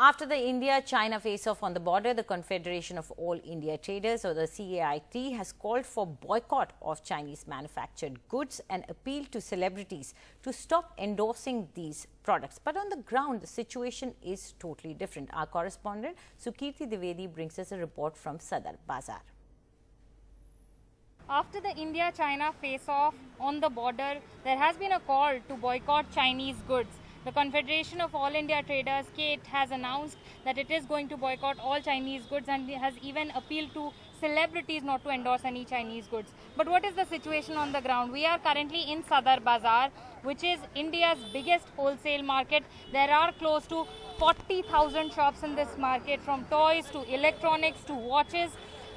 After the India-China face-off on the border, the Confederation of All India Traders, or the CAIT, has called for boycott of Chinese manufactured goods and appealed to celebrities to stop endorsing these products. But on the ground, the situation is totally different. Our correspondent Sukirti Dwivedi brings us a report from Sadar Bazar. After the India-China face-off on the border, there has been a call to boycott Chinese goods. The Confederation of All India Traders, CAIT, has announced that it is going to boycott all Chinese goods and has even appealed to celebrities not to endorse any Chinese goods. But what is the situation on the ground? We are currently in Sadar Bazar, which is India's biggest wholesale market. There are close to 40,000 shops in this market, from toys to electronics to watches,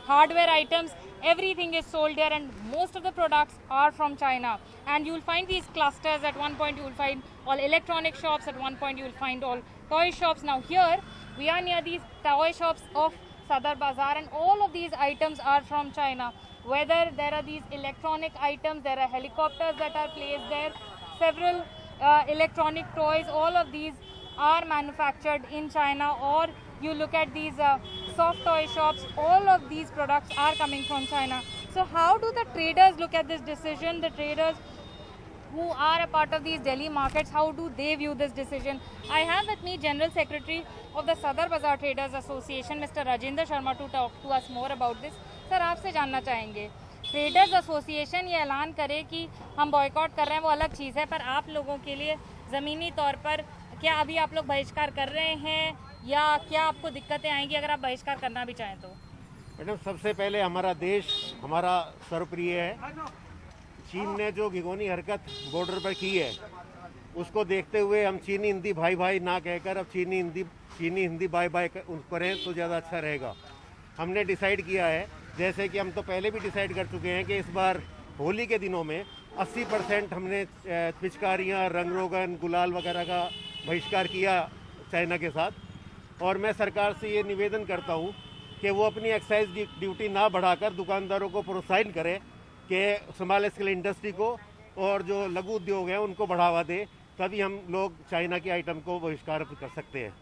hardware items. Everything is sold here and most of the products are from China. And you will find these clusters. At one point you will find all electronic shops, at one point you will find all toy shops. Now here we are near these toy shops of Sadar Bazar, and all of these items are from China. Whether there are these electronic items, there are helicopters that are placed there, several electronic toys, all of these are manufactured in China. Or you look at these soft toy shops, all of these products are coming from China. So how do the traders look at this decision? The traders who are a part of these Delhi markets, how do they view this decision? I have with me General Secretary of the Sadar Bazar Traders Association, Mr. Rajendra Sharma, to talk to us more about this. Sir, आपसे जानना चाहेंगे, traders association ये ऐलान करे कि हम boycott कर रहे हैं, वो अलग चीज़ है, पर आप लोगों के लिए ज़मीनी तौर पर क्या अभी आप लोग बहिष्कार कर रहे हैं, या क्या आपको दिक्कतें आएंगी अगर आप बहिष्कार करना भी चाहें तो? मैडम, सबसे पहले हमारा देश हमारा सर्वप्रिय है। चीन ने जो घिनौनी हरकत बॉर्डर पर की है, उसको देखते हुए हम चीनी हिंदी भाई भाई ना कहकर अब चीनी हिंदी बाय बाय करें तो ज़्यादा अच्छा रहेगा। हमने डिसाइड किया है, जैसे कि हम तो पहले भी डिसाइड कर चुके हैं कि इस बार होली के दिनों में 80% हमने पिचकारियाँ, रंग रोगन, गुलाल वगैरह का बहिष्कार किया चाइना के साथ। और मैं सरकार से ये निवेदन करता हूँ कि वो अपनी एक्साइज ड्यूटी ना बढ़ाकर दुकानदारों को प्रोत्साहित करें कि स्मॉल स्केल इंडस्ट्री को और जो लघु उद्योग हैं उनको बढ़ावा दे, तभी हम लोग चाइना की आइटम को बहिष्कार कर सकते हैं।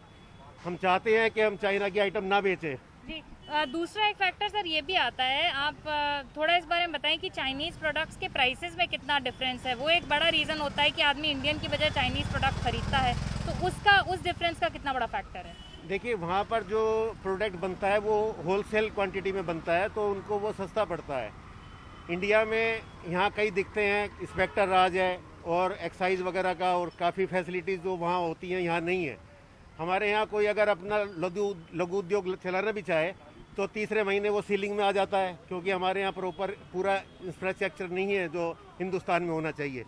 हम चाहते हैं कि हम चाइना की आइटम ना बेचें। जी, दूसरा एक फैक्टर सर ये भी आता है, आप थोड़ा इस बारे में बताएं कि चाइनीज़ प्रोडक्ट्स के प्राइसेस में कितना डिफरेंस है। वो एक बड़ा रीज़न होता है कि आदमी इंडियन की बजाय चाइनीज़ प्रोडक्ट खरीदता है, तो उस डिफरेंस का कितना बड़ा फैक्टर है? देखिए, वहाँ पर जो प्रोडक्ट बनता है वो होलसेल क्वांटिटी में बनता है, तो उनको वो सस्ता पड़ता है। इंडिया में यहाँ कई दिखते हैं, इंस्पेक्टर राज है और एक्साइज वगैरह का, और काफ़ी फैसिलिटीज़ जो वहाँ होती हैं यहाँ नहीं है। हमारे यहाँ कोई अगर अपना लघु उद्योग चलाना भी चाहे तो तीसरे महीने वो सीलिंग में आ जाता है, क्योंकि हमारे यहाँ पूरा इंफ्रास्ट्रक्चर नहीं है जो हिंदुस्तान में होना चाहिए।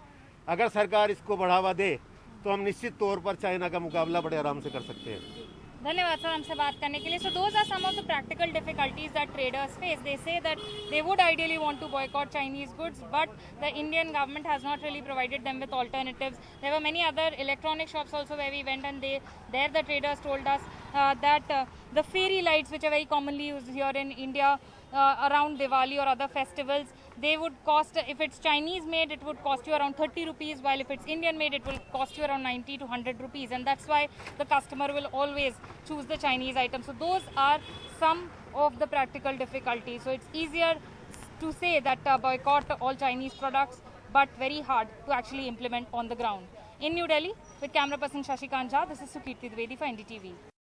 अगर सरकार इसको बढ़ावा दे तो हम निश्चित तौर पर चाइना का मुकाबला बड़े आराम से कर सकते हैं। धन्यवाद सर हमसे बात करने के लिए। So those are some of the practical difficulties that traders face. They say that they would ideally want to boycott Chinese goods, but the Indian government has not really provided them with alternatives. There were many other electronic shops also where we went, and there the traders told us that the fairy lights, which are very commonly used here in India around Diwali or other festivals, they would cost, if it's Chinese made, it would cost you around 30 rupees, while if it's Indian made, it will cost you around 90 to 100 rupees, and that's why the customer will always choose the Chinese item. So those are some of the practical difficulties. So it's easier to say that boycott all Chinese products, but very hard to actually implement on the ground. In New Delhi, with camera person Shashikant Jha, this is Sukirti Dwivedi for NDTV.